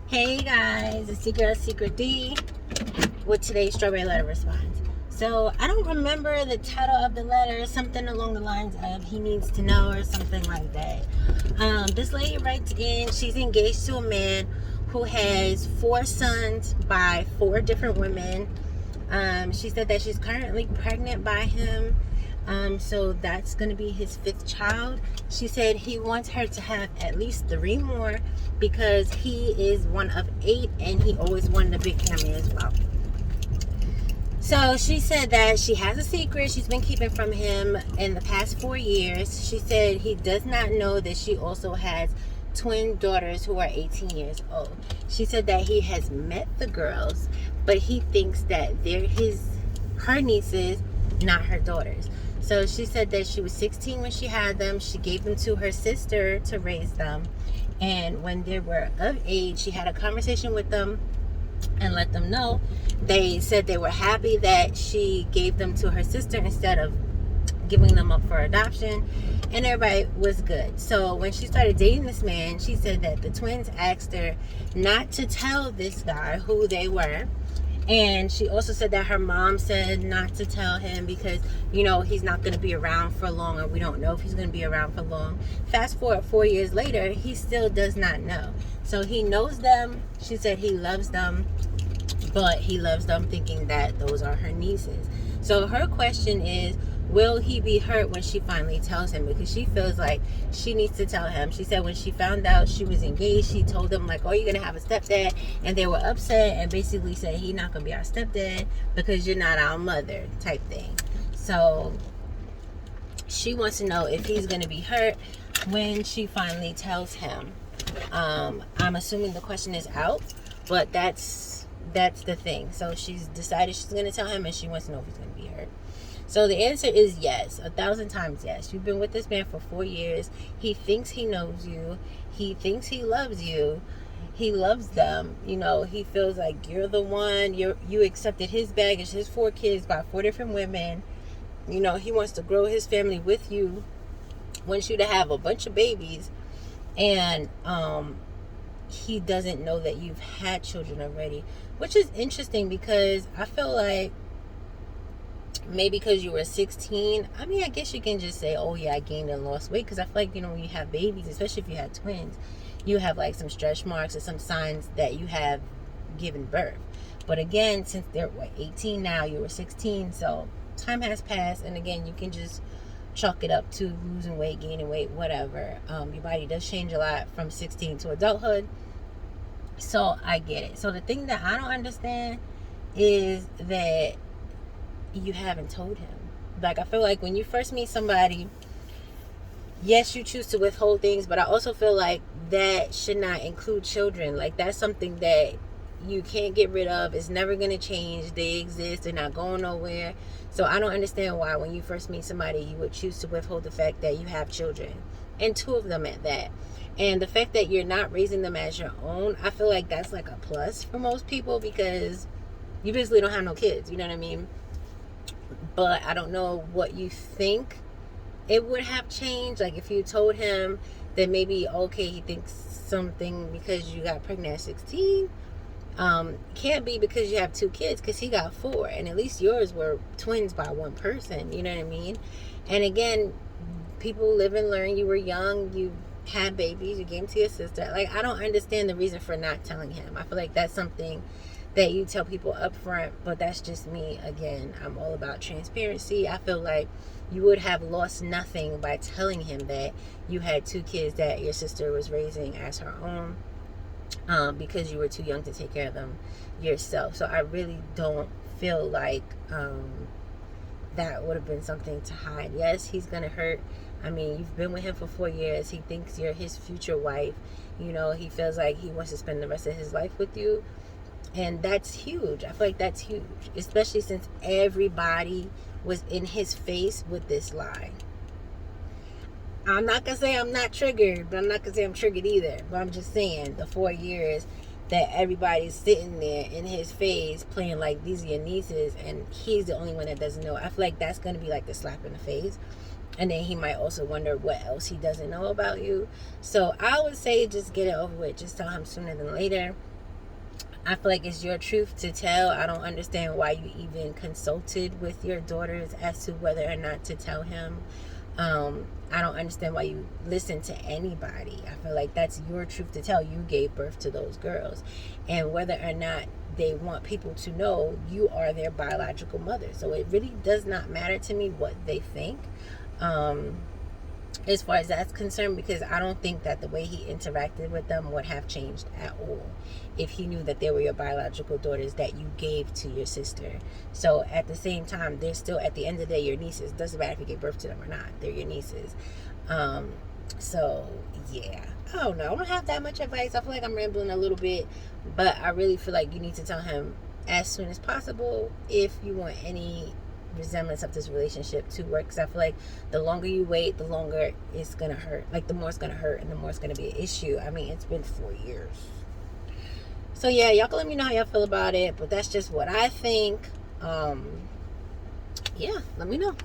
Hey guys, it's SeekretD with today's strawberry letter response. So I don't remember the title of the letter, something along the lines of he needs to know or something like that. This lady writes in, she's engaged to a man who has 4 sons by 4 different women. She said that she's currently pregnant by him. So that's going to be his 5th child. She said he wants her to have at least 3 more because he is one of 8 and he always wanted a big family as well. So she said that she has a secret she's been keeping from him in the past 4 years. She said he does not know that she also has twin daughters who are 18 years old. She said that he has met the girls, but he thinks that they're her nieces, not her daughters. So she said that she was 16 when she had them. She gave them to her sister to raise them. And when they were of age, she had a conversation with them and let them know. They said they were happy that she gave them to her sister instead of giving them up for adoption, and everybody was good. So when she started dating this man, she said that the twins asked her not to tell this guy who they were. And she also said that her mom said not to tell him because, he's not going to be around for long, or we don't know if he's going to be around for long. Fast forward 4 years later, he still does not know. So he knows them. She said he loves them, but he loves them thinking that those are her nieces. So her question is, will he be hurt when she finally tells him? Because she feels like she needs to tell him. She said when she found out she was engaged, she told them like, oh, you're going to have a stepdad. And they were upset and basically said, he's not going to be our stepdad because you're not our mother type thing. So she wants to know if he's going to be hurt when she finally tells him. I'm assuming the question is out, but that's the thing. So she's decided she's going to tell him, and she wants to know if he's going to be hurt. So the answer is yes, 1,000 times yes. You've been with this man for 4 years. He thinks he knows you. He thinks he loves you. He loves them. He feels like you're the one. You accepted his baggage, his 4 kids by 4 different women. He wants to grow his family with you. Wants you to have a bunch of babies. And he doesn't know that you've had children already, which is interesting because I feel like maybe because you were 16, I guess you can just say, oh yeah, I gained and lost weight, because I feel like, when you have babies, especially if you had twins, you have like some stretch marks or some signs that you have given birth. But again, since they're 18 now, you were 16, so time has passed, and again, you can just chalk it up to losing weight, gaining weight, whatever. Your body does change a lot from 16 to adulthood, so I get it. So the thing that I don't understand is that you haven't told him. Like, I feel like when you first meet somebody, yes, you choose to withhold things, but I also feel like that should not include children. Like, that's something that you can't get rid of. It's never going to change. They exist. They're not going nowhere. So I don't understand why when you first meet somebody, you would choose to withhold the fact that you have children, and 2 of them at that. And the fact that you're not raising them as your own, I feel like that's like a plus for most people, because you basically don't have no kids. You know what I mean? But I don't know what you think it would have changed. Like, if you told him that maybe, okay, he thinks something because you got pregnant at 16. Can't be because you have 2 kids, because he got 4, and at least yours were twins by 1 person. You know what I mean? And again, people live and learn. You were young. You had babies. You gave them to your sister. Like, I don't understand the reason for not telling him. I feel like that's something that you tell people up front, but that's just me. Again, I'm all about transparency. I feel like you would have lost nothing by telling him that you had 2 kids that your sister was raising as her own, because you were too young to take care of them yourself. So I really don't feel like that would have been something to hide. Yes, he's gonna hurt. You've been with him for 4 years. He thinks you're his future wife. He feels like he wants to spend the rest of his life with you. And that's huge. I feel like that's huge, especially since everybody was in his face with this lie. I'm not going to say I'm not triggered, but I'm not going to say I'm triggered either. But I'm just saying the 4 years that everybody's sitting there in his face playing like these are your nieces, and he's the only one that doesn't know. I feel like that's going to be like the slap in the face. And then he might also wonder what else he doesn't know about you. So I would say just get it over with. Just tell him sooner than later. I feel like it's your truth to tell. I don't understand why you even consulted with your daughters as to whether or not to tell him. I don't understand why you listen to anybody. I feel like that's your truth to tell. You gave birth to those girls. And whether or not they want people to know, you are their biological mother. So it really does not matter to me what they think. As far as that's concerned, because I don't think that the way he interacted with them would have changed at all if he knew that they were your biological daughters that you gave to your sister. So at the same time, they're still, at the end of the day, your nieces. Doesn't matter if you gave birth to them or not. They're your nieces. So yeah, I don't know. I don't have that much advice. I feel like I'm rambling a little bit, but I really feel like you need to tell him as soon as possible if you want any resemblance of this relationship to work, because I feel like the longer you wait, the longer it's gonna hurt. Like the more it's gonna hurt and the more it's gonna be an issue. I mean, it's been 4 years. So yeah, y'all can let me know how y'all feel about it, but that's just what I think. Yeah, let me know.